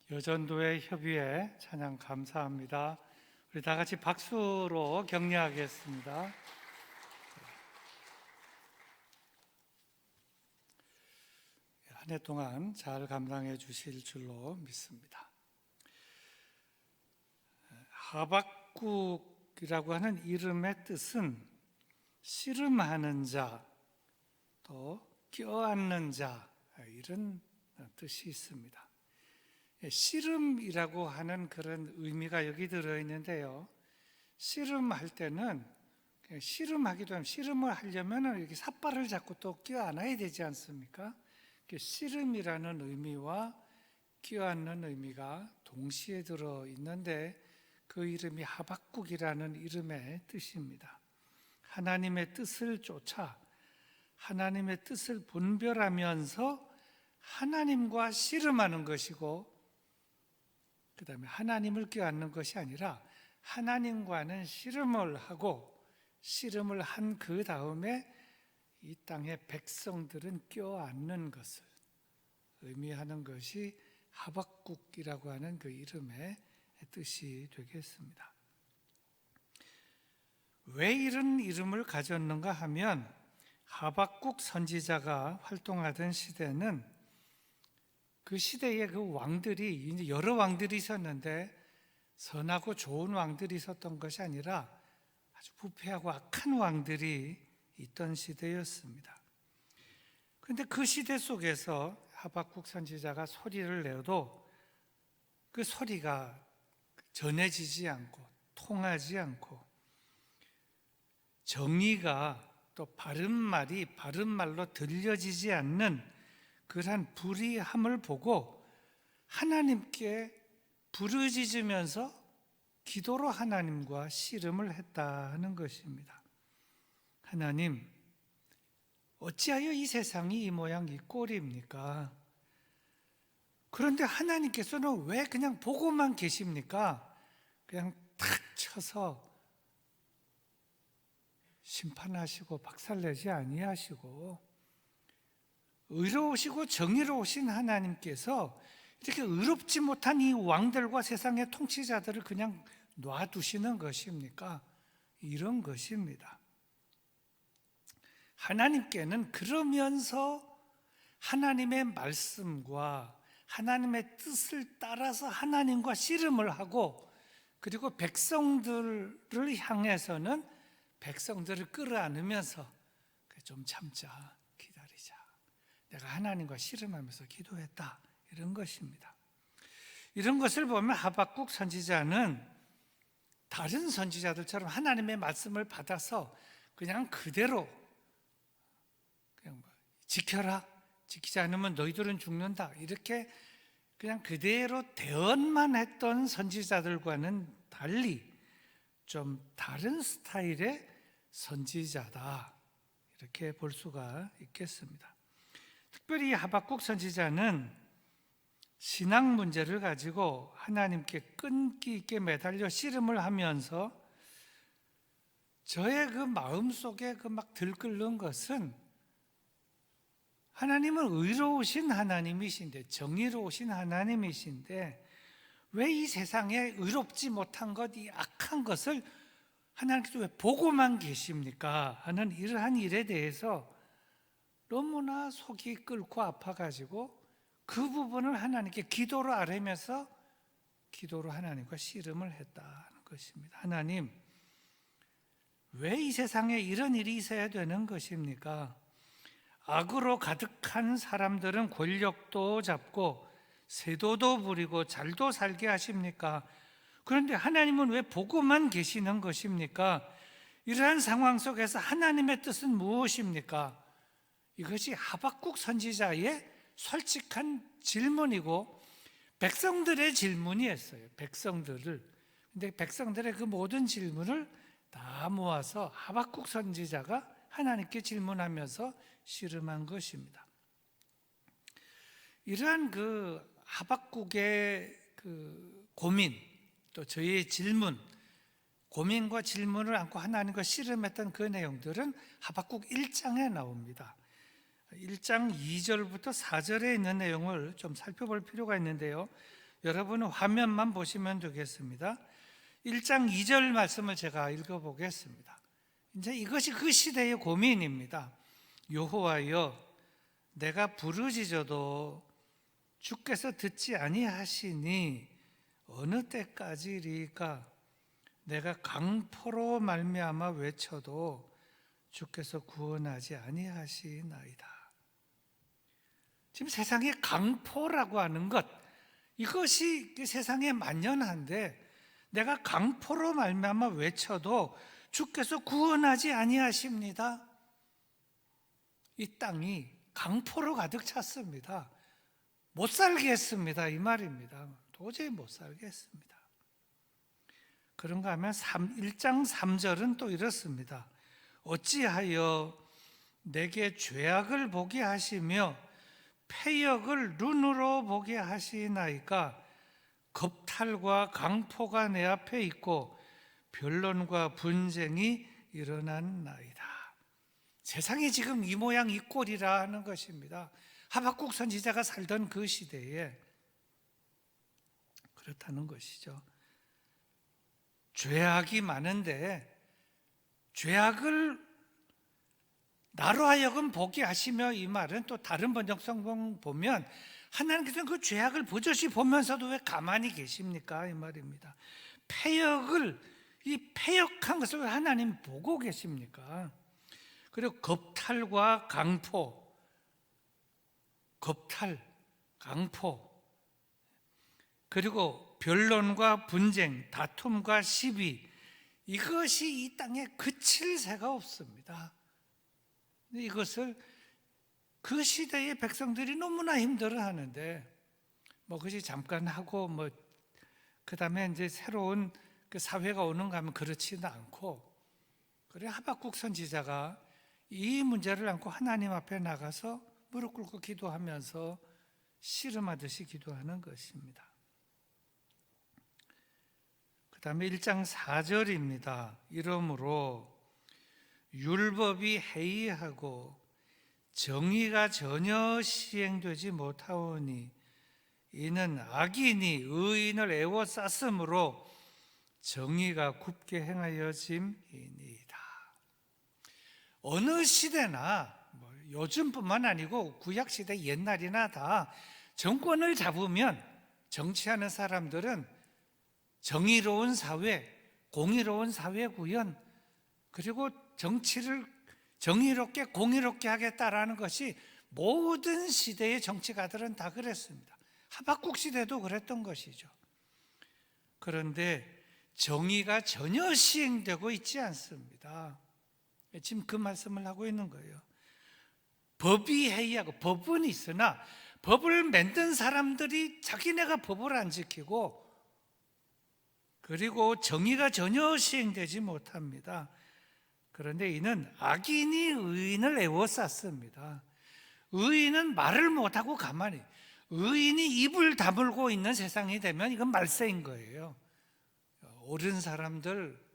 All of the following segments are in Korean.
여전도의 협의회 찬양 감사합니다. 우리 다 같이 박수로 격려하겠습니다. 한 해 동안 잘 감당해 주실 줄로 믿습니다. 하박국이라고 하는 이름의 뜻은 씨름하는 자, 또 껴안는 자, 이런 뜻이 있습니다. 씨름이라고 하는 그런 의미가 여기 들어있는데요. 씨름할 때는 씨름하기도 하면 씨름을 하려면 이렇게 삿발을 잡고 또 껴안아야 되지 않습니까? 씨름이라는 의미와 껴안는 의미가 동시에 들어있는데 그 이름이 하박국이라는 이름의 뜻입니다. 하나님의 뜻을 쫓아 하나님의 뜻을 분별하면서 하나님과 씨름하는 것이고, 그 다음에 하나님을 껴안는 것이 아니라 하나님과는 씨름을 하고 씨름을 한 그 다음에 이 땅의 백성들은 껴안는 것을 의미하는 것이 하박국이라고 하는 그 이름의 뜻이 되겠습니다. 왜 이런 이름을 가졌는가 하면 하박국 선지자가 활동하던 시대는 그 시대에 그 왕들이 이제 여러 왕들이 있었는데 선하고 좋은 왕들이 있었던 것이 아니라 아주 부패하고 악한 왕들이 있던 시대였습니다. 그런데 그 시대 속에서 하박국 선지자가 소리를 내도 그 소리가 전해지지 않고 통하지 않고 정의가 또 바른 말이 바른 말로 들려지지 않는 그러한 불의함을 보고 하나님께 부르짖으면서 기도로 하나님과 씨름을 했다는 것입니다. 하나님, 어찌하여 이 세상이 이 모양 이 꼴입니까? 그런데 하나님께서는 왜 그냥 보고만 계십니까? 그냥 탁 쳐서 심판하시고 박살내지 아니하시고 의로우시고 정의로우신 하나님께서 이렇게 의롭지 못한 이 왕들과 세상의 통치자들을 그냥 놔두시는 것입니까? 이런 것입니다. 하나님께는 그러면서 하나님의 말씀과 하나님의 뜻을 따라서 하나님과 씨름을 하고, 그리고 백성들을 향해서는 백성들을 끌어안으면서 좀 참자, 기다리자, 내가 하나님과 씨름하면서 기도했다, 이런 것입니다. 이런 것을 보면 하박국 선지자는 다른 선지자들처럼 하나님의 말씀을 받아서 그냥 그대로 그냥 지켜라, 지키지 않으면 너희들은 죽는다, 이렇게 그냥 그대로 대언만 했던 선지자들과는 달리 좀 다른 스타일의 선지자다, 이렇게 볼 수가 있겠습니다. 특별히 하박국 선지자는 신앙 문제를 가지고 하나님께 끈기 있게 매달려 씨름을 하면서 저의 그 마음속에 그 막 들끓는 것은 하나님은 의로우신 하나님이신데, 정의로우신 하나님이신데 왜 이 세상에 의롭지 못한 것, 이 악한 것을 하나님께서 왜 보고만 계십니까? 하는 이러한 일에 대해서 너무나 속이 끓고 아파가지고 그 부분을 하나님께 기도로 아뢰면서 기도로 하나님과 씨름을 했다는 것입니다. 하나님, 왜 이 세상에 이런 일이 있어야 되는 것입니까? 악으로 가득한 사람들은 권력도 잡고 세도도 부리고 잘도 살게 하십니까? 그런데 하나님은 왜 보고만 계시는 것입니까? 이러한 상황 속에서 하나님의 뜻은 무엇입니까? 이것이 하박국 선지자의 솔직한 질문이고 백성들의 질문이었어요. 백성들을. 근데 백성들의 그 모든 질문을 다 모아서 하박국 선지자가 하나님께 질문하면서 씨름한 것입니다. 이러한 그 하박국의 그 고민, 또 저희의 질문, 고민과 질문을 안고 하나님과 씨름했던 그 내용들은 하박국 1장에 나옵니다. 1장 2절부터 4절에 있는 내용을 좀 살펴볼 필요가 있는데요. 여러분은 화면만 보시면 되겠습니다. 1장 2절 말씀을 제가 읽어보겠습니다. 이제 이것이 그 시대의 고민입니다. 여호와여, 내가 부르짖어도 주께서 듣지 아니하시니 어느 때까지리까? 내가 강포로 말미암아 외쳐도 주께서 구원하지 아니하시나이다. 지금 세상에 강포라고 하는 것, 이것이 세상에 만연한데 내가 강포로 말미암아 외쳐도 주께서 구원하지 아니하십니다. 이 땅이 강포로 가득 찼습니다. 못 살겠습니다, 이 말입니다. 도저히 못 살겠습니다. 그런가 하면 1장 3절은 또 이렇습니다. 어찌하여 내게 죄악을 보게 하시며 패역을 눈으로 보게 하시나이까? 겁탈과 강포가 내 앞에 있고 변론과 분쟁이 일어났나이다. 세상이 지금 이 모양 이 꼴이라 하는 것입니다. 하박국 선지자가 살던 그 시대에 그렇다는 것이죠. 죄악이 많은데 죄악을 나로 하여금 보게 하시며, 이 말은 또 다른 번역성경 보면 하나님께서는 그 죄악을 버젓이 보면서도 왜 가만히 계십니까? 이 말입니다. 이 패역한 것을 왜 하나님 보고 계십니까? 그리고 겁탈과 강포, 강포, 그리고 변론과 분쟁, 다툼과 시비, 이것이 이 땅에 그칠 새가 없습니다. 이것을 그 시대의 백성들이 너무나 힘들어하는데, 그것이 잠깐 하고 그다음에 이제 새로운 그 사회가 오는가 하면 그렇지는 않고, 그래 하박국 선지자가 이 문제를 안고 하나님 앞에 나가서 무릎 꿇고 기도하면서 씨름하듯이 기도하는 것입니다. 그 다음에 1장 4절입니다. 이러므로 율법이 해이하고 정의가 전혀 시행되지 못하오니 이는 악인이 의인을 애워쌌으므로 정의가 굽게 행하여짐이니이다. 어느 시대나 요즘뿐만 아니고 구약시대 옛날이나 다 정권을 잡으면 정치하는 사람들은 정의로운 사회, 공의로운 사회 구현, 그리고 정치를 정의롭게 공의롭게 하겠다라는 것이 모든 시대의 정치가들은 다 그랬습니다. 하박국 시대도 그랬던 것이죠. 그런데 정의가 전혀 시행되고 있지 않습니다. 지금 그 말씀을 하고 있는 거예요. 법이 해이하고, 법은 있으나 법을 만든 사람들이 자기네가 법을 안 지키고, 그리고 정의가 전혀 시행되지 못합니다. 그런데 이는 악인이 의인을 애워쌌습니다. 의인은 말을 못하고 가만히, 의인이 입을 다물고 있는 세상이 되면 이건 말세인 거예요. 옳은 사람들,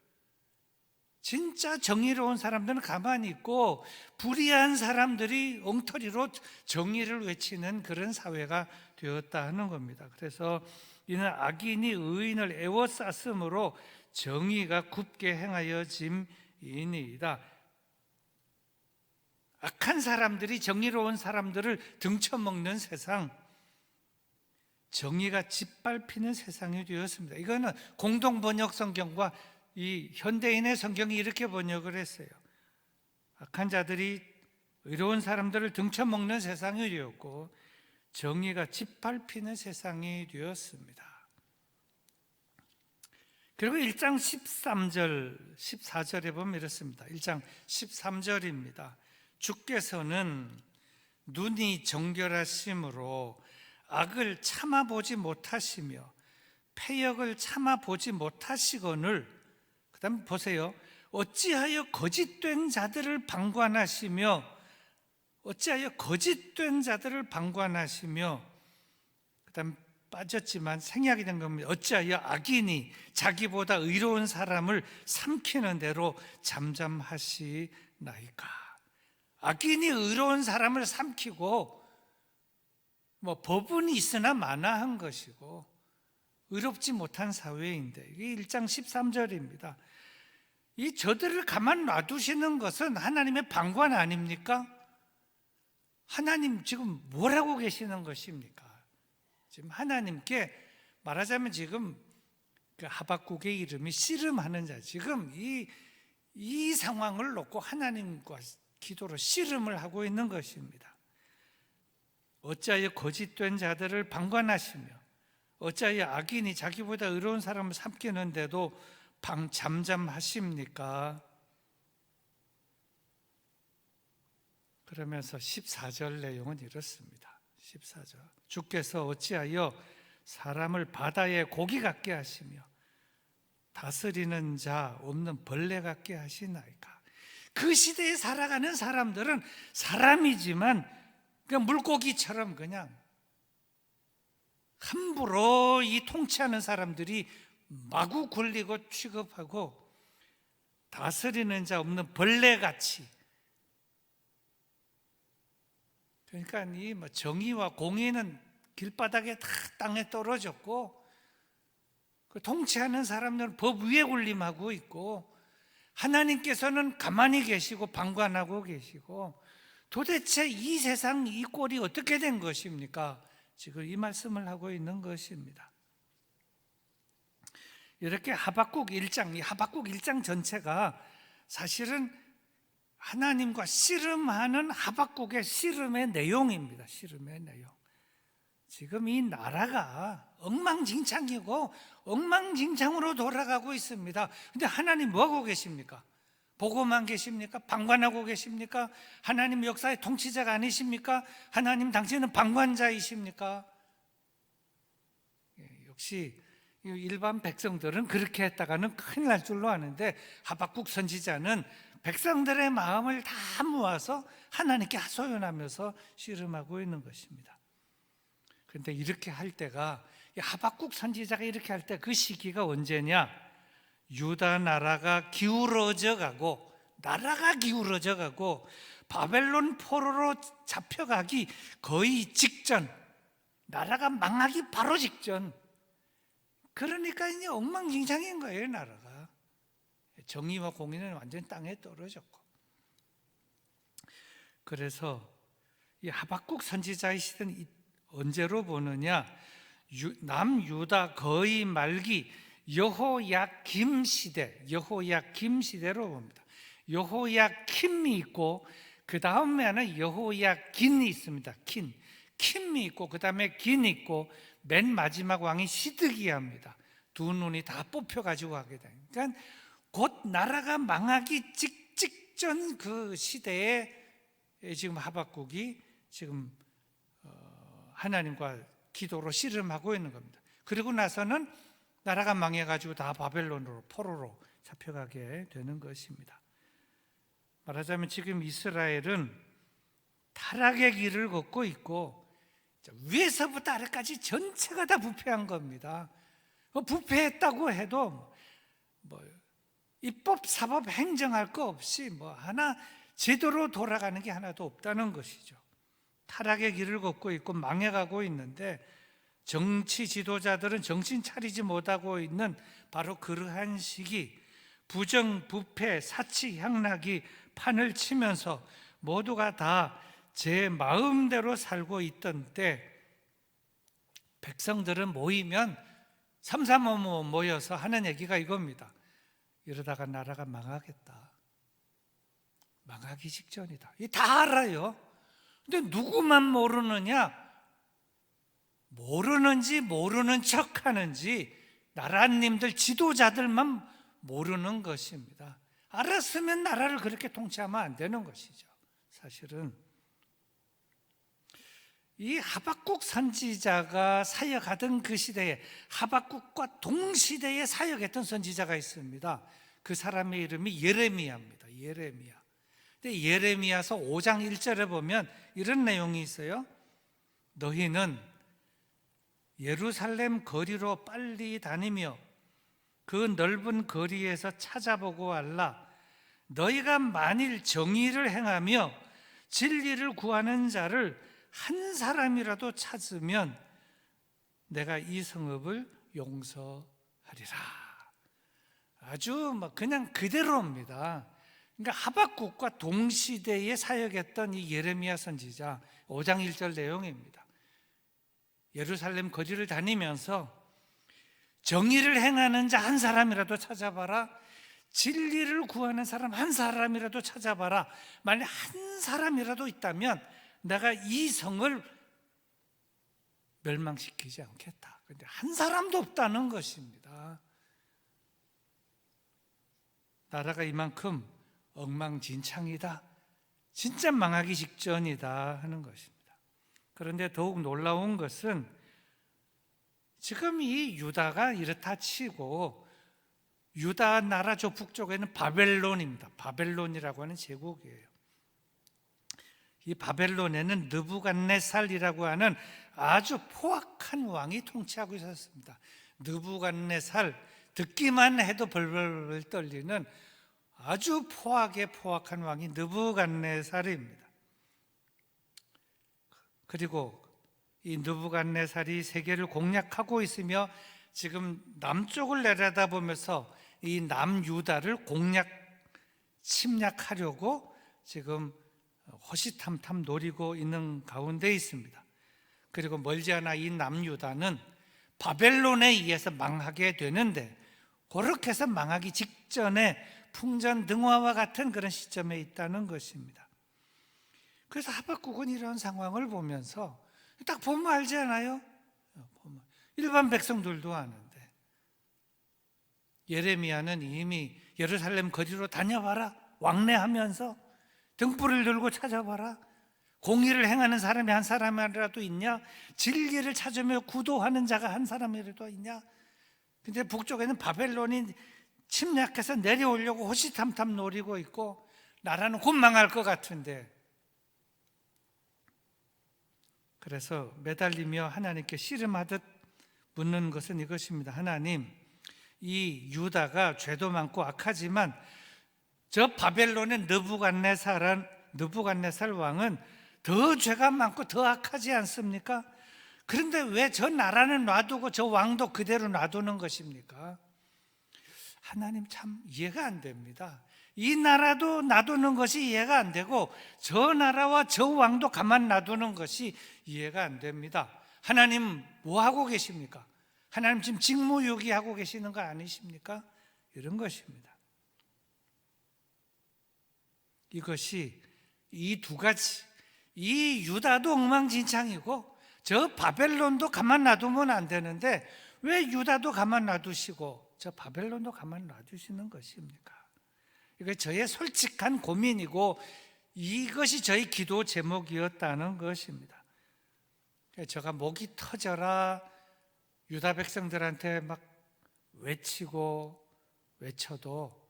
진짜 정의로운 사람들은 가만히 있고 불의한 사람들이 엉터리로 정의를 외치는 그런 사회가 되었다 하는 겁니다. 그래서 이는 악인이 의인을 애워쌌으므로 정의가 굽게 행하여짐이니이다. 악한 사람들이 정의로운 사람들을 등쳐먹는 세상, 정의가 짓밟히는 세상이 되었습니다. 이거는 공동번역 성경과 이 현대인의 성경이 이렇게 번역을 했어요. 악한 자들이 의로운 사람들을 등쳐먹는 세상이 되었고 정의가 짓밟히는 세상이 되었습니다. 그리고 1장 13절, 14절에 보면 이렇습니다. 1장 13절입니다. 주께서는 눈이 정결하심으로 악을 참아보지 못하시며 패역을 참아보지 못하시거늘, 그 다음 보세요. 어찌하여 거짓된 자들을 방관하시며, 어찌하여 거짓된 자들을 방관하시며, 그 다음 빠졌지만 생략이 된 겁니다. 어찌하여 악인이 자기보다 의로운 사람을 삼키는 대로 잠잠하시나이까. 악인이 의로운 사람을 삼키고 법은 있으나 마나한 것이고 의롭지 못한 사회인데, 이게 1장 13절입니다. 이 저들을 가만 놔두시는 것은 하나님의 방관 아닙니까? 하나님 지금 뭘 하고 계시는 것입니까? 지금 하나님께 말하자면 지금 그 하박국의 이름이 씨름하는 자, 지금 이 상황을 놓고 하나님과 기도로 씨름을 하고 있는 것입니다. 어찌하여 거짓된 자들을 방관하시며 어찌하여 악인이 자기보다 의로운 사람을 삼키는데도 잠잠하십니까? 그러면서 14절 내용은 이렇습니다. 14절, 주께서 어찌하여 사람을 바다의 고기 같게 하시며 다스리는 자 없는 벌레 같게 하시나이까? 그 시대에 살아가는 사람들은 사람이지만 그냥 물고기처럼 그냥 함부로 이 통치하는 사람들이 마구 굴리고 취급하고, 다스리는 자 없는 벌레같이, 그러니까 이 정의와 공의는 길바닥에 다 땅에 떨어졌고, 그 통치하는 사람들은 법 위에 군림하고 있고, 하나님께서는 가만히 계시고 방관하고 계시고, 도대체 이 세상 이 꼴이 어떻게 된 것입니까? 지금 이 말씀을 하고 있는 것입니다. 이렇게 하박국 1장, 이 하박국 1장 전체가 사실은 하나님과 씨름하는 하박국의 씨름의 내용입니다. 씨름의 내용. 지금 이 나라가 엉망진창이고 엉망진창으로 돌아가고 있습니다. 근데 하나님 뭐하고 계십니까? 보고만 계십니까? 방관하고 계십니까? 하나님 역사의 통치자가 아니십니까? 하나님 당신은 방관자이십니까? 역시 일반 백성들은 그렇게 했다가는 큰일 날 줄로 아는데, 하박국 선지자는 백성들의 마음을 다 모아서 하나님께 하소연하면서 씨름하고 있는 것입니다. 그런데 이렇게 할 때가, 하박국 선지자가 이렇게 할 때 그 시기가 언제냐? 유다 나라가 기울어져 가고, 바벨론 포로로 잡혀가기 거의 직전, 나라가 망하기 바로 직전. 그러니까 이제 엉망진창인 거예요, 나라가. 정의와 공의는 완전 땅에 떨어졌고. 그래서 이 하박국 선지자의 시대는 언제로 보느냐? 남유다 거의 말기 여호야김 시대로 봅니다. 여호야킴이 있고, 그 다음에는 여호야긴이 있습니다. 킴이 있고, 그 다음에 긴 있고, 맨 마지막 왕이 시드기야입니다. 두 눈이 다 뽑혀가지고 하게 돼요. 그러니까 곧 나라가 망하기 직전 그 시대에 지금 하박국이 지금 하나님과 기도로 씨름하고 있는 겁니다. 그리고 나서는 나라가 망해가지고 다 바벨론으로, 포로로 잡혀가게 되는 것입니다. 말하자면 지금 이스라엘은 타락의 길을 걷고 있고, 위에서부터 아래까지 전체가 다 부패한 겁니다. 부패했다고 해도 입법, 사법, 행정할 거 없이 하나 제대로 돌아가는 게 하나도 없다는 것이죠. 타락의 길을 걷고 있고 망해가고 있는데, 정치 지도자들은 정신 차리지 못하고 있는 바로 그러한 시기, 부정, 부패, 사치, 향락이 판을 치면서 모두가 다 제 마음대로 살고 있던 때, 백성들은 모이면 삼삼오오 모여서 하는 얘기가 이겁니다. 이러다가 나라가 망하겠다. 망하기 직전이다. 이 다 알아요. 근데 누구만 모르느냐? 모르는지 모르는 척 하는지 나라님들, 지도자들만 모르는 것입니다. 알았으면 나라를 그렇게 통치하면 안 되는 것이죠. 사실은 이 하박국 선지자가 사역하던 그 시대에 하박국과 동시대에 사역했던 선지자가 있습니다. 그 사람의 이름이 예레미야입니다. 근데 예레미야서 5장 1절에 보면 이런 내용이 있어요. 너희는 예루살렘 거리로 빨리 다니며 그 넓은 거리에서 찾아보고 알라. 너희가 만일 정의를 행하며 진리를 구하는 자를 한 사람이라도 찾으면 내가 이 성읍을 용서하리라. 아주 그냥 그대로입니다. 그러니까 하박국과 동시대에 사역했던 이 예레미야 선지자 5장 1절 내용입니다. 예루살렘 거리를 다니면서 정의를 행하는 자 한 사람이라도 찾아봐라. 진리를 구하는 사람 한 사람이라도 찾아봐라. 만약 한 사람이라도 있다면 내가 이 성을 멸망시키지 않겠다. 그런데 한 사람도 없다는 것입니다. 나라가 이만큼 엉망진창이다, 진짜 망하기 직전이다 하는 것입니다. 그런데 더욱 놀라운 것은 지금 이 유다가 이렇다 치고 유다 나라 저 북쪽에는 바벨론입니다. 바벨론이라고 하는 제국이에요. 이 바벨론에는 느부갓네살이라고 하는 아주 포악한 왕이 통치하고 있었습니다. 느부갓네살, 듣기만 해도 벌벌 떨리는 아주 포악한 왕이 느부갓네살입니다. 그리고 이 느부갓네살이 세계를 공략하고 있으며 지금 남쪽을 내려다보면서 이 남유다를 침략하려고 지금 호시탐탐 노리고 있는 가운데 있습니다. 그리고 멀지 않아 이 남유다는 바벨론에 의해서 망하게 되는데, 그렇게 해서 망하기 직전에 풍전등화와 같은 그런 시점에 있다는 것입니다. 그래서 하박국은 이런 상황을 보면서 딱 보면 알지 않아요? 일반 백성들도 아는데, 예레미야는 이미 예루살렘 거리로 다녀봐라, 왕래하면서 등불을 들고 찾아봐라, 공의를 행하는 사람이 한 사람이라도 있냐, 진리를 찾으며 구도하는 자가 한 사람이라도 있냐. 근데 북쪽에는 바벨론이 침략해서 내려오려고 호시탐탐 노리고 있고 나라는 곧 망할 것 같은데, 그래서 매달리며 하나님께 씨름하듯 묻는 것은 이것입니다. 하나님, 이 유다가 죄도 많고 악하지만 저 바벨론의 느부갓네살 왕은 더 죄가 많고 더 악하지 않습니까? 그런데 왜 저 나라는 놔두고 저 왕도 그대로 놔두는 것입니까? 하나님 참 이해가 안 됩니다. 이 나라도 놔두는 것이 이해가 안 되고 저 나라와 저 왕도 가만 놔두는 것이 이해가 안 됩니다. 하나님 뭐 하고 계십니까? 하나님 지금 직무유기하고 계시는 거 아니십니까? 이런 것입니다. 이것이 이 두 가지, 이 유다도 엉망진창이고 저 바벨론도 가만 놔두면 안 되는데 왜 유다도 가만 놔두시고 저 바벨론도 가만 놔두시는 것입니까? 이거 저의 솔직한 고민이고 이것이 저희 기도 제목이었다는 것입니다. 제가 목이 터져라 유다 백성들한테 막 외치고 외쳐도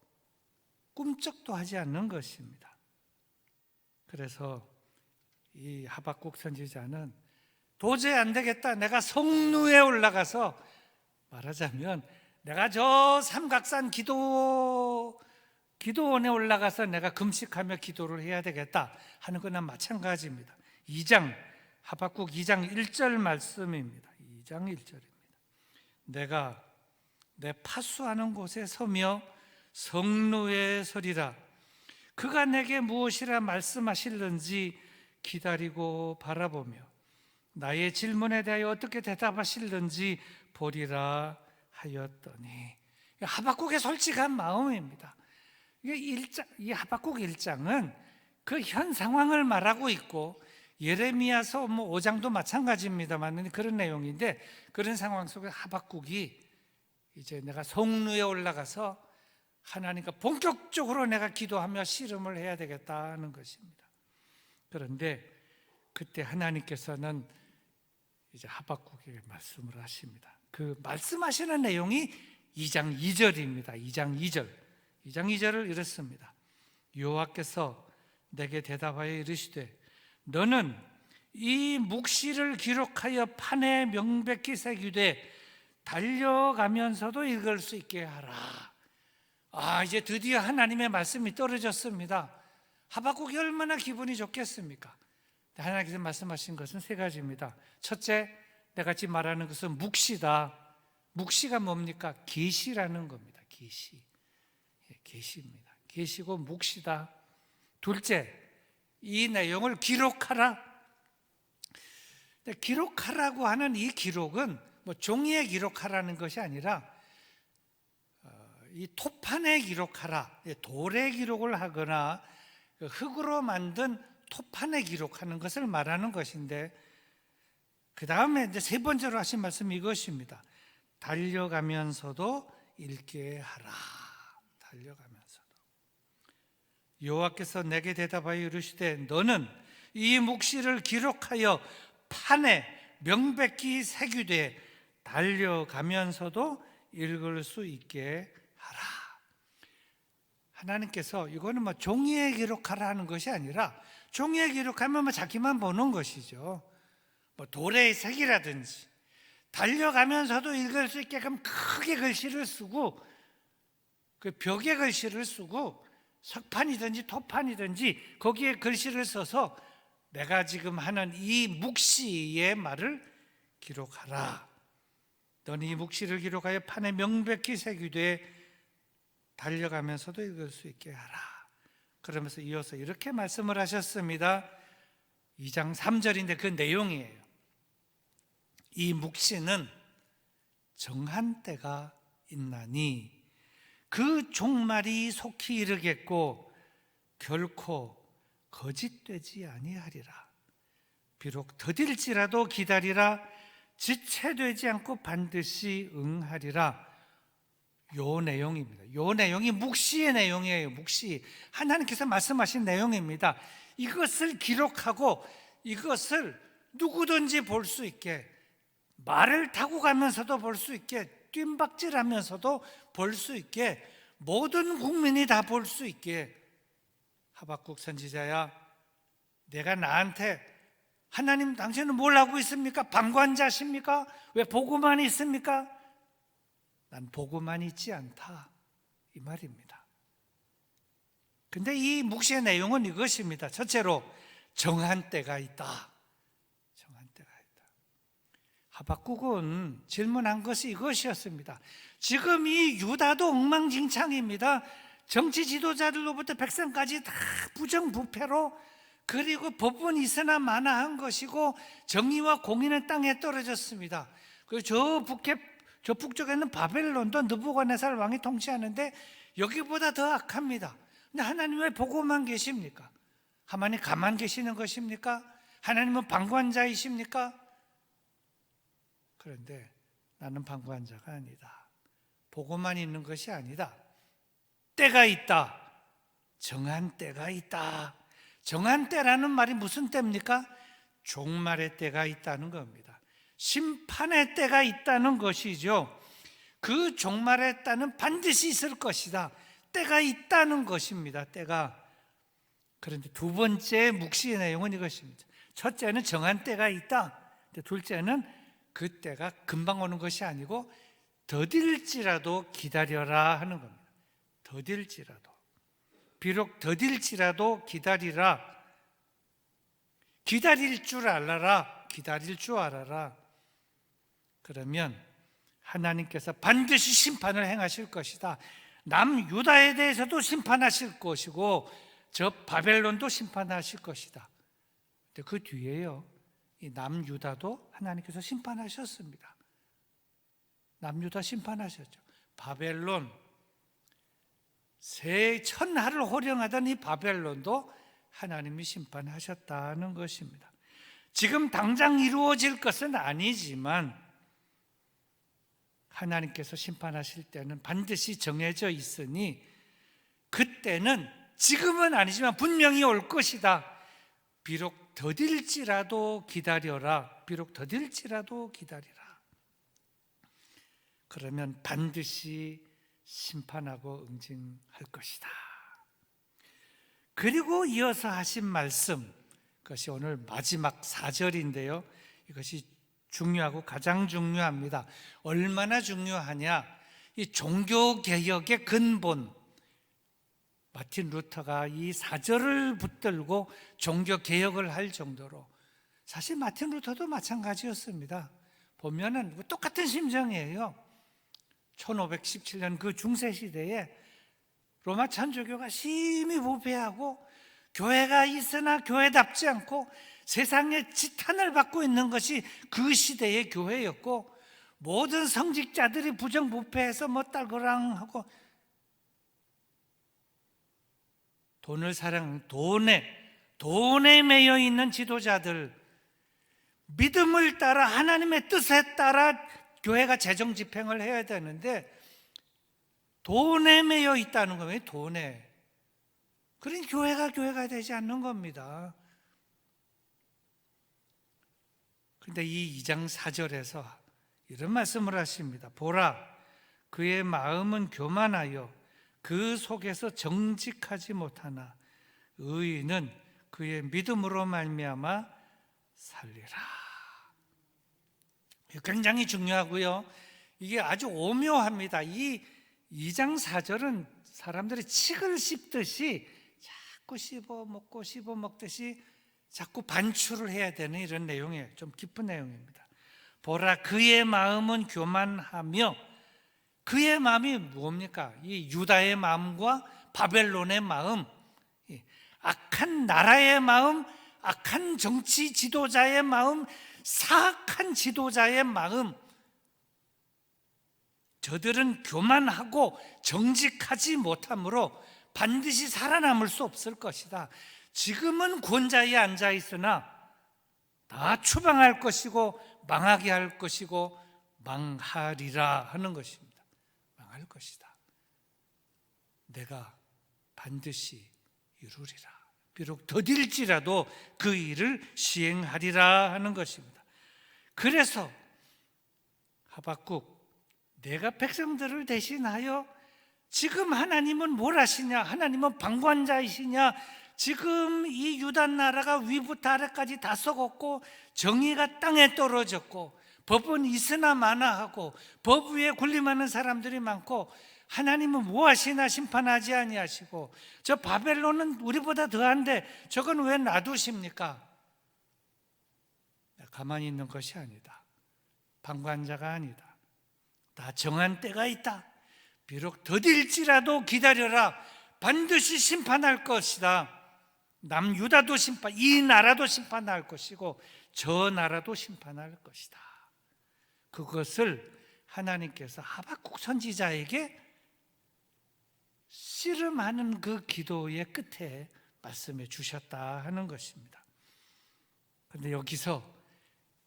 꿈쩍도 하지 않는 것입니다. 그래서 이 하박국 선지자는 도저히 안 되겠다, 내가 성루에 올라가서, 말하자면 내가 저 삼각산 기도원에 올라가서 내가 금식하며 기도를 해야 되겠다 하는 거나 마찬가지입니다. 하박국 2장 1절 말씀입니다. 2장 1절입니다. 내가 내 파수하는 곳에 서며 성루에 서리라. 그가 내게 무엇이라 말씀하실는지 기다리고 바라보며 나의 질문에 대하여 어떻게 대답하실는지 보리라 하였더니, 하박국의 솔직한 마음입니다. 이 하박국 1장은 그 현 상황을 말하고 있고 예레미야서 5장도 마찬가지입니다만 그런 내용인데, 그런 상황 속에 하박국이 이제 내가 성루에 올라가서 하나님과 본격적으로 내가 기도하며 씨름을 해야 되겠다 하는 것입니다. 그런데 그때 하나님께서는 이제 하박국에게 말씀을 하십니다. 그 말씀하시는 내용이 2장 2절입니다. 2장 2절을 이렇습니다. 여호와께서 내게 대답하여 이르시되 너는 이 묵시를 기록하여 판에 명백히 새기되 달려가면서도 읽을 수 있게 하라. 이제 드디어 하나님의 말씀이 떨어졌습니다. 하박국이 얼마나 기분이 좋겠습니까? 하나님께서 말씀하신 것은 세 가지입니다. 첫째, 내가 지금 말하는 것은 묵시다. 묵시가 뭡니까? 계시라는 겁니다. 계시. 계시입니다. 계시고 묵시다. 둘째, 이 내용을 기록하라. 기록하라고 하는 이 기록은 뭐 종이에 기록하라는 것이 아니라 이 토판에 기록하라, 돌에 기록을 하거나 흙으로 만든 토판에 기록하는 것을 말하는 것인데, 그 다음에 이제 세 번째로 하신 말씀이 이것입니다. 달려가면서도 읽게 하라. 달려가면서도. 여호와께서 내게 대답하여 이르시되 너는 이 묵시를 기록하여 판에 명백히 새기되 달려가면서도 읽을 수 있게 하라. 하나님께서 이거는 뭐 종이에 기록하라 하는 것이 아니라, 종이에 기록하면 뭐 자기만 보는 것이죠. 뭐 돌에 색이라든지, 달려가면서도 읽을 수 있게끔 크게 글씨를 쓰고, 그 벽에 글씨를 쓰고, 석판이든지 토판이든지 거기에 글씨를 써서 내가 지금 하는 이 묵시의 말을 기록하라. 너는 이 묵시를 기록하여 판에 명백히 새기되 달려가면서도 읽을 수 있게 하라. 그러면서 이어서 이렇게 말씀을 하셨습니다. 2장 3절인데 그 내용이에요. 이 묵시는 정한 때가 있나니 그 종말이 속히 이르겠고 결코 거짓되지 아니하리라. 비록 더딜지라도 기다리라. 지체되지 않고 반드시 응하리라. 요 내용입니다. 요 내용이 묵시의 내용이에요. 묵시. 하나님께서 말씀하신 내용입니다. 이것을 기록하고 이것을 누구든지 볼 수 있게, 말을 타고 가면서도 볼 수 있게, 뜀박질하면서도 볼 수 있게, 모든 국민이 다 볼 수 있게. 하박국 선지자야, 내가 나한테 하나님 당신은 뭘 하고 있습니까? 방관자십니까? 왜 보고만 있습니까? 난 보고만 있지 않다, 이 말입니다. 근데 이 묵시의 내용은 이것입니다. 첫째로 정한 때가 있다. 정한 때가 있다. 하박국은 질문한 것이 이것이었습니다. 지금 이 유다도 엉망진창입니다. 정치 지도자들로부터 백성까지 다 부정부패로, 그리고 법은 있으나 마나한 것이고 정의와 공의는 땅에 떨어졌습니다. 그리고 저 북쪽에 있는 바벨론도 느부갓네살 왕이 통치하는데 여기보다 더 악합니다. 근데 하나님 왜 보고만 계십니까? 하나님 가만 계시는 것입니까? 하나님은 방관자이십니까? 그런데 나는 방관자가 아니다. 보고만 있는 것이 아니다. 때가 있다. 정한 때가 있다. 정한 때라는 말이 무슨 때입니까? 종말의 때가 있다는 겁니다. 심판의 때가 있다는 것이죠. 그 종말의 때는 반드시 있을 것이다. 때가 있다는 것입니다. 때가. 그런데 두 번째 묵시의 내용은 이것입니다. 첫째는 정한 때가 있다. 둘째는 그 때가 금방 오는 것이 아니고 더딜지라도 기다려라 하는 겁니다. 더딜지라도. 비록 더딜지라도 기다리라. 기다릴 줄 알아라. 기다릴 줄 알아라. 그러면 하나님께서 반드시 심판을 행하실 것이다. 남유다에 대해서도 심판하실 것이고 저 바벨론도 심판하실 것이다. 근데 그 뒤에요, 이 남유다도 하나님께서 심판하셨습니다. 남유다 심판하셨죠. 바벨론, 새 천하를 호령하던 이 바벨론도 하나님이 심판하셨다는 것입니다. 지금 당장 이루어질 것은 아니지만 하나님께서 심판하실 때는 반드시 정해져 있으니 그때는 지금은 아니지만 분명히 올 것이다. 비록 더딜지라도 기다려라. 비록 더딜지라도 기다리라. 그러면 반드시 심판하고 응징할 것이다. 그리고 이어서 하신 말씀, 그것이 오늘 마지막 4절인데요 이것이 중요하고 가장 중요합니다. 얼마나 중요하냐? 이 종교개혁의 근본, 마틴 루터가 이 4절을 붙들고 종교개혁을 할 정도로, 사실 마틴 루터도 마찬가지였습니다. 보면은 똑같은 심정이에요. 1517년 그 중세 시대에 로마 천주교가 심히 부패하고 교회가 있으나 교회답지 않고 세상에 지탄을 받고 있는 것이 그 시대의 교회였고, 모든 성직자들이 부정부패해서 뭐 딸거랑하고 돈을 사랑, 돈에 매여 있는 지도자들, 믿음을 따라 하나님의 뜻에 따라 교회가 재정 집행을 해야 되는데 돈에 매여 있다는 거예요. 돈에. 그러니 교회가 되지 않는 겁니다. 그런데 이 2장 4절에서 이런 말씀을 하십니다. 보라, 그의 마음은 교만하여 그 속에서 정직하지 못하나 의인은 그의 믿음으로 말미암아 살리라. 굉장히 중요하고요. 이게 아주 오묘합니다. 이 2장 4절은 사람들이 칡을 씹듯이 자꾸 씹어 먹듯이 자꾸 반출을 해야 되는 이런 내용이에요. 좀 깊은 내용입니다. 보라, 그의 마음은 교만하며, 그의 마음이 뭡니까? 이 유다의 마음과 바벨론의 마음, 악한 나라의 마음, 악한 정치 지도자의 마음, 사악한 지도자의 마음, 저들은 교만하고 정직하지 못하므로 반드시 살아남을 수 없을 것이다. 지금은 권자에 앉아 있으나 다 추방할 것이고 망하게 할 것이고 망하리라 하는 것입니다. 망할 것이다. 내가 반드시 이루리라. 비록 더딜지라도 그 일을 시행하리라 하는 것입니다. 그래서 하박국, 내가 백성들을 대신하여 지금 하나님은 뭘 하시냐? 하나님은 방관자이시냐? 지금 이 유다 나라가 위부터 아래까지 다 썩었고 정의가 땅에 떨어졌고 법은 있으나 마나하고 법 위에 군림하는 사람들이 많고 하나님은 뭐 하시나 심판하지 아니하시고 저 바벨론은 우리보다 더한데 저건 왜 놔두십니까? 가만히 있는 것이 아니다. 방관자가 아니다. 다 정한 때가 있다. 비록 더딜지라도 기다려라. 반드시 심판할 것이다. 남유다도 이 나라도 심판할 것이고 저 나라도 심판할 것이다. 그것을 하나님께서 하박국 선지자에게 씨름하는 그 기도의 끝에 말씀해 주셨다 하는 것입니다. 그런데 여기서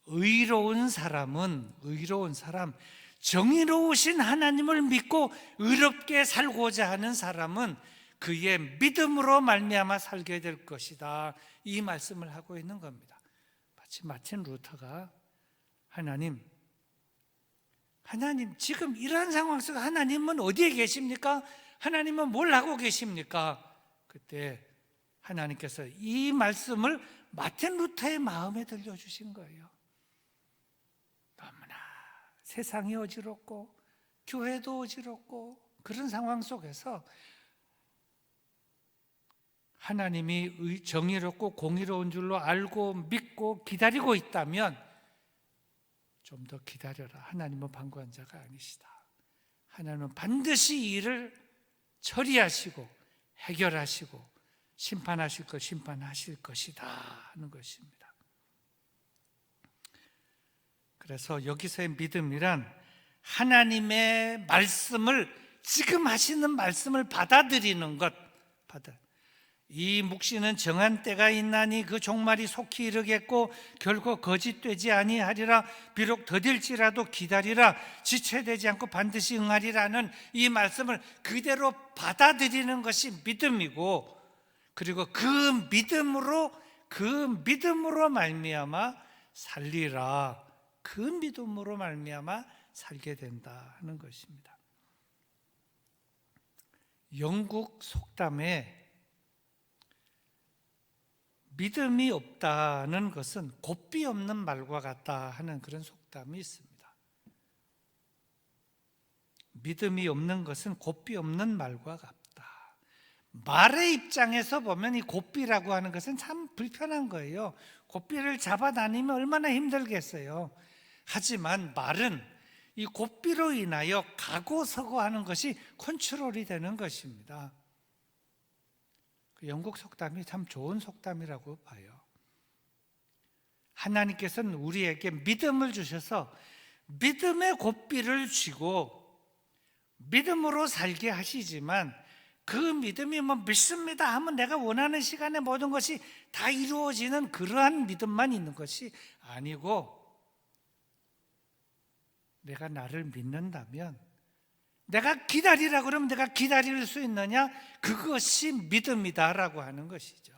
의로운 사람, 정의로우신 하나님을 믿고 의롭게 살고자 하는 사람은 그의 믿음으로 말미암아 살게 될 것이다. 이 말씀을 하고 있는 겁니다. 마치 마틴 루터가 하나님 지금 이러한 상황 속에 하나님은 어디에 계십니까? 하나님은 뭘 하고 계십니까? 그때 하나님께서 이 말씀을 마틴 루터의 마음에 들려주신 거예요. 너무나 세상이 어지럽고 교회도 어지럽고 그런 상황 속에서 하나님이 정의롭고 공의로운 줄로 알고 믿고 기다리고 있다면 좀 더 기다려라. 하나님은 방관자가 아니시다. 하나님은 반드시 이 일을 처리하시고 해결하시고 심판하실 것이다 하는 것입니다. 그래서 여기서의 믿음이란 하나님의 말씀을, 지금 하시는 말씀을 받아들이는 것. 이 묵시는 정한 때가 있나니 그 종말이 속히 이르겠고 결코 거짓되지 아니하리라. 비록 더딜지라도 기다리라. 지체되지 않고 반드시 응하리라는 이 말씀을 그대로 받아들이는 것이 믿음이고, 그리고 그 믿음으로 말미암아 살리라. 그 믿음으로 말미암아 살게 된다 하는 것입니다. 영국 속담에 믿음이 없다는 것은 곱비 없는 말과 같다 하는 그런 속담이 있습니다. 믿음이 없는 것은 곱비 없는 말과 같다. 말의 입장에서 보면 이 곱비라고 하는 것은 참 불편한 거예요. 곱비를 잡아 다니면 얼마나 힘들겠어요. 하지만 말은 이 고삐로 인하여 가고 서고 하는 것이 컨트롤이 되는 것입니다. 영국 속담이 참 좋은 속담이라고 봐요. 하나님께서는 우리에게 믿음을 주셔서 믿음의 고삐를 쥐고 믿음으로 살게 하시지만, 그 믿음이 믿습니다 하면 내가 원하는 시간에 모든 것이 다 이루어지는 그러한 믿음만 있는 것이 아니고, 내가 나를 믿는다면, 내가 기다리라 그러면 내가 기다릴 수 있느냐? 그것이 믿음이다라고 하는 것이죠.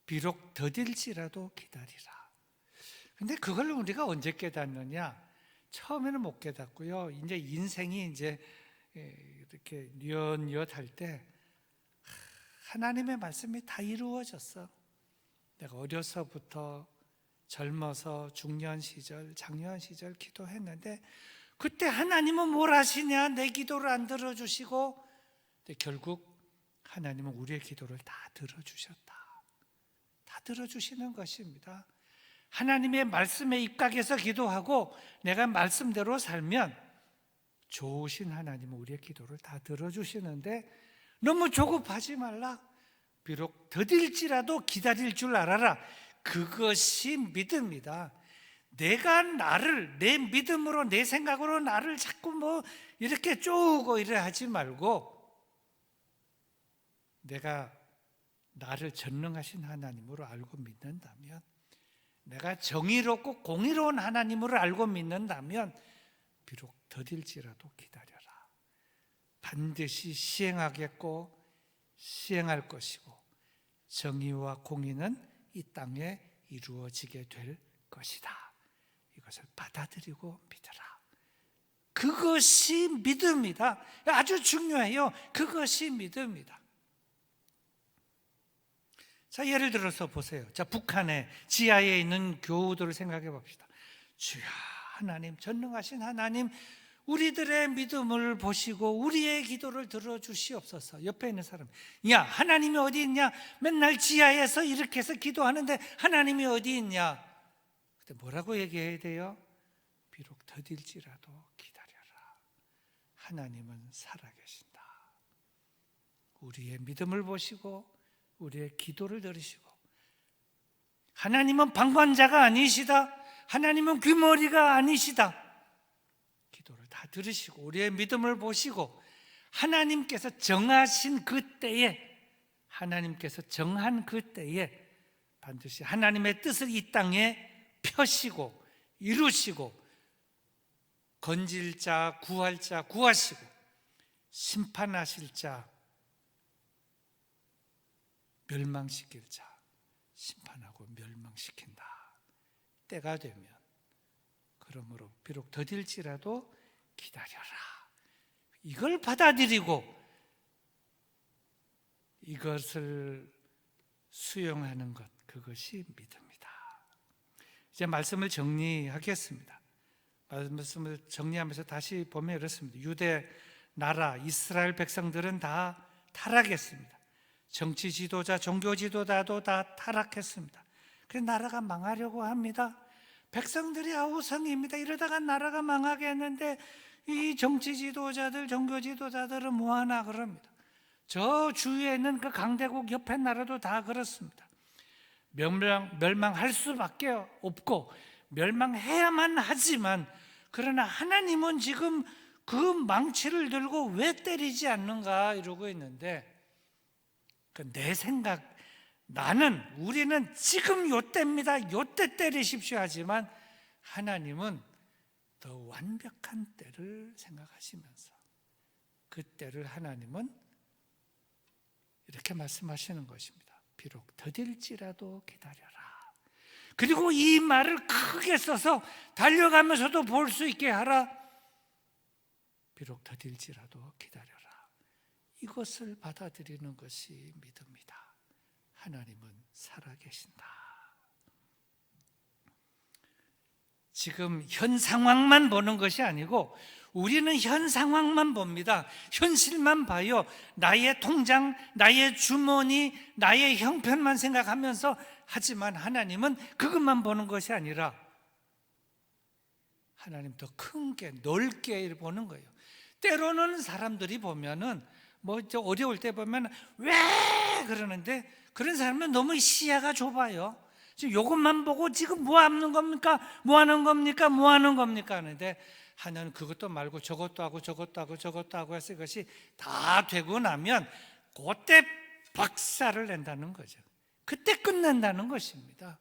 비록 더딜지라도 기다리라. 근데 그걸 우리가 언제 깨닫느냐? 처음에는 못 깨닫고요. 이제 인생이 이제 이렇게 뉘엿뉘엿 할 때 하나님의 말씀이 다 이루어졌어. 내가 어려서부터 젊어서 중년 시절, 장년 시절 기도했는데 그때 하나님은 뭘 하시냐? 내 기도를 안 들어주시고, 근데 결국 하나님은 우리의 기도를 다 들어주셨다. 다 들어주시는 것입니다. 하나님의 말씀에 입각해서 기도하고 내가 말씀대로 살면 좋으신 하나님은 우리의 기도를 다 들어주시는데, 너무 조급하지 말라. 비록 더딜지라도 기다릴 줄 알아라. 그것이 믿음이다. 내가 나를 내 믿음으로 내 생각으로 나를 자꾸 이렇게 쪼우고 이래 하지 말고, 내가 나를 전능하신 하나님으로 알고 믿는다면, 내가 정의롭고 공의로운 하나님으로 알고 믿는다면 비록 더딜지라도 기다려라. 반드시 시행하겠고 시행할 것이고 정의와 공의는 이 땅에 이루어지게 될 것이다. 이것을 받아들이고 믿어라. 그것이 믿음이다. 아주 중요해요. 그것이 믿음이다. 자, 예를 들어서 보세요. 자, 북한의 지하에 있는 교우들을 생각해 봅시다. 주야, 하나님, 전능하신 하나님, 우리들의 믿음을 보시고 우리의 기도를 들어주시옵소서. 옆에 있는 사람, 야, 하나님이 어디 있냐? 맨날 지하에서 이렇게 해서 기도하는데 하나님이 어디 있냐? 그때 뭐라고 얘기해야 돼요? 비록 더딜지라도 기다려라. 하나님은 살아계신다. 우리의 믿음을 보시고 우리의 기도를 들으시고, 하나님은 방관자가 아니시다. 하나님은 귀머리가 아니시다. 기도를 다 들으시고 우리의 믿음을 보시고, 하나님께서 정하신 그 때에, 하나님께서 정한 그 때에 반드시 하나님의 뜻을 이 땅에 펴시고 이루시고, 건질 자 구할 자 구하시고 심판하실 자 멸망시킬 자 심판하고 멸망시킨다. 때가 되면, 그러므로 비록 더딜지라도 기다려라. 이걸 받아들이고 이것을 수용하는 것, 그것이 믿음이다. 이제 말씀을 정리하겠습니다. 말씀을 정리하면서 다시 보면 이렇습니다. 유대 나라 이스라엘 백성들은 다 타락했습니다. 정치 지도자, 종교 지도자도 다 타락했습니다. 그래서 나라가 망하려고 합니다. 백성들이 아우성입니다. 이러다가 나라가 망하게 했는데 이 정치 지도자들, 종교 지도자들은 뭐하나 그럽니다. 저 주위에 있는 그 강대국 옆에 나라도 다 그렇습니다. 멸망할 수밖에 없고 멸망해야만 하지만, 그러나 하나님은 지금 그 망치를 들고 왜 때리지 않는가 이러고 있는데, 내 생각, 우리는 지금 요때입니다. 요때 때리십시오 하지만 하나님은 더 완벽한 때를 생각하시면서 그 때를 하나님은 이렇게 말씀하시는 것입니다. 비록 더딜지라도 기다려라. 그리고 이 말을 크게 써서 달려가면서도 볼 수 있게 하라. 비록 더딜지라도 기다려라. 이것을 받아들이는 것이 믿음이다. 하나님은 살아계신다. 지금 현 상황만 보는 것이 아니고 우리는 현 상황만 봅니다. 현실만 봐요. 나의 통장, 나의 주머니, 나의 형편만 생각하면서, 하지만 하나님은 그것만 보는 것이 아니라 하나님 더 큰 게, 넓게 보는 거예요. 때로는 사람들이 보면은 어려울 때 보면 왜 그러는데, 그런 사람은 너무 시야가 좁아요. 지금 이것만 보고 지금 뭐 하는 겁니까? 뭐 하는 겁니까? 뭐 하는 겁니까? 하는데 하나는 그것도 말고 저것도 하고 저것도 하고 저것도 하고 해서 이것이 다 되고 나면 그때 박살을 낸다는 거죠. 그때 끝낸다는 것입니다.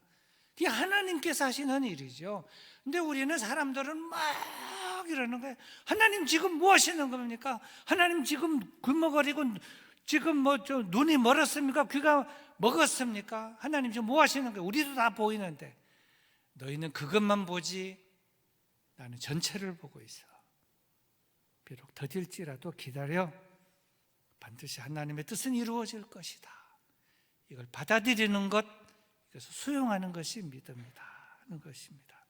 이게 하나님께서 하시는 일이죠. 근데 우리는, 사람들은 막 이러는 거예요. 하나님 지금 뭐 하시는 겁니까? 하나님 지금 굶어거리고 지금 눈이 멀었습니까? 귀가 먹었습니까? 하나님 지금 뭐 하시는 거예요? 우리도 다 보이는데 너희는 그것만 보지 나는 전체를 보고 있어. 비록 더딜지라도 기다려. 반드시 하나님의 뜻은 이루어질 것이다. 이걸 받아들이는 것, 그래서 수용하는 것이 믿음이다 하는 것입니다.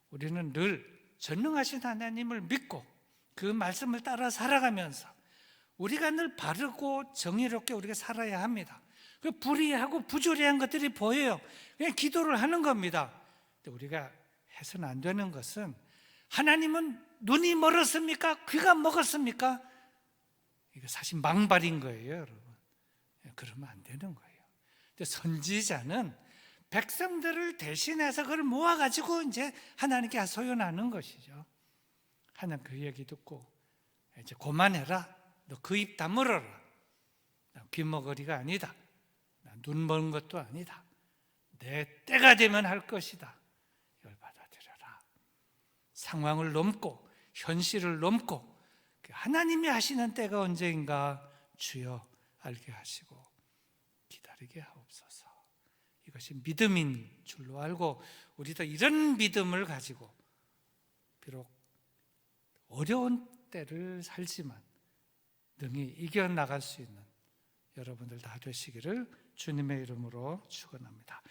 우리는 늘 전능하신 하나님을 믿고 그 말씀을 따라 살아가면서 우리가 늘 바르고 정의롭게 우리가 살아야 합니다. 그 불의하고 부조리한 것들이 보여요. 그냥 기도를 하는 겁니다. 근데 우리가 해서는 안 되는 것은, 하나님은 눈이 멀었습니까? 귀가 먹었습니까? 이거 사실 망발인 거예요, 여러분. 그러면 안 되는 거예요. 근데 선지자는 백성들을 대신해서 그걸 모아가지고 이제 하나님께 소연하는 것이죠. 하나님 그 얘기 듣고 이제 그만해라. 너 그 입 다물어라. 난 귀머거리가 아니다. 난 눈 먼 것도 아니다. 내 때가 되면 할 것이다. 이걸 받아들여라. 상황을 넘고 현실을 넘고 하나님이 하시는 때가 언제인가 주여 알게 하시고 기다리게 하옵소서. 이것이 믿음인 줄로 알고 우리도 이런 믿음을 가지고 비록 어려운 때를 살지만 능히 이겨나갈 수 있는 여러분들 다 되시기를 주님의 이름으로 축원합니다.